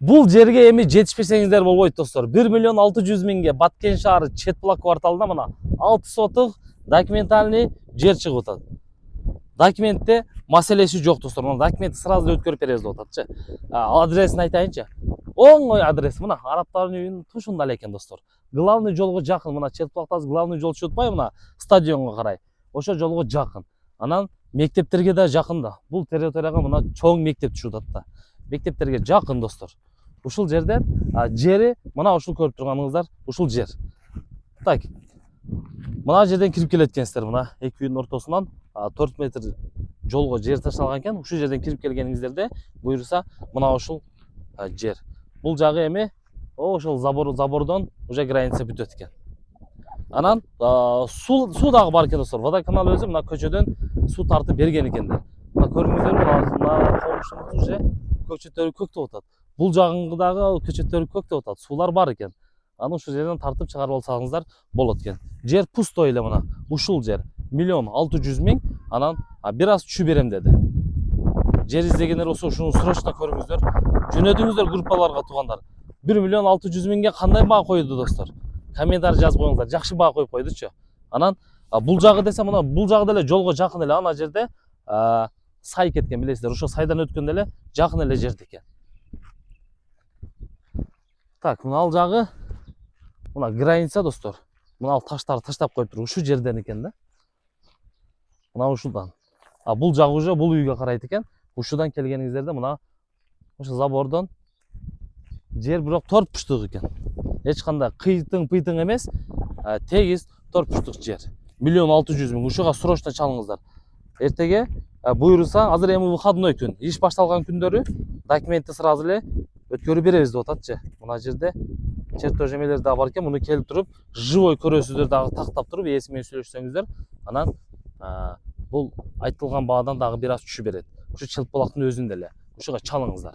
Бул жерге эми жетишпесеңиздер болбойт достор. 1.600.000 Баткен шаары Четбулак кварталында мына 6 сотық документальный жер чыгып атат. Документте маселеси жок достор. Мына документти сразу өткөрүп беребиз деп ататчы. Адресин айтайынчы. Оңой адрес мына араптардын үйүнүн тушунда экен достор. Главный жолго жакын, мына Четбулакта главный жол чыгып атпайбы, мына стадионго карай. Ошо жолго жакын. Анан мектептерге да жакын да. Бул территорияга мына чоң мектеп түшүп атат да. Мектептерге жакын достор. Ушул жерден жери мына ушул көрүп турганыңыздар ушул жер. Так. Мына жерден кирип келет экенсиздер, мына эки үйдүн ортосунан 4 метр жолго жер ташталган экен. Ушул жерден кирип келгениңиздерде буйруса мына ушул жер. Бул жагы эми ошол забордон уже граница бүтөт экен. Анан суу дагы бар экен достор. Водоканал өзү мына көчөдөн суу тартып берген экендер. Мына көрүңүздөр, мына комушубуз уже көчөттөрү көктөп атат. Бул жагыңдагы көчөттөрү көктөп атат. Суулар бар экен. Аны ушул жерден тартып чыгарып алсаңыздар болот экен. Жер пустой эле мына. Ушул жер 1.600.000, анан бир аз түшү берем деди. Жер издегендер болсо ушуну срочно көрүңүздөр. Жөнөдүңүздөр группаларга туугандар. 1.600.000 кандай баа койду достор? Комментарий жазып коюңуздар. Жакшы баа коюп койдучу. Анан бул жагы десе мына бул жагы деле жолго жакын эле. Ана жерде сай кеткен, билесиздер. Ошо сайдан өткөндө эле жакын эле жерде экен. Так, мына ал жагы мына граница достор. Мына ал таштарды таштап коюптур. Ушул жерден экен да. Мына ушулдан. Бул жагы уже бул үйгө карайт экен. Ушудан келгениңиздерде мына ошо забордон жер бирок 4 буштук экен. Эч кандай кыйтың-пыйтың эмес, тегиз 4 буштук жер. 1.600.000. Ушуга срочно чалыңыздар. Эртеге буйруса, азыр эми выходной күн. Иш башталган күндөрү документти сразу эле өткөрүп беребиз деп ататчы. Мына жерде чертеж эмелер да бар экен. Муну келип туруп, живой көрөсүздөр дагы тактап туруп, ээси менен сүйлөшсөңүздөр, анан бул айтылган баадан дагы бир аз түшү берет. Ушу Четбулактын өзүндө эле. Ушуга чалыңыздар.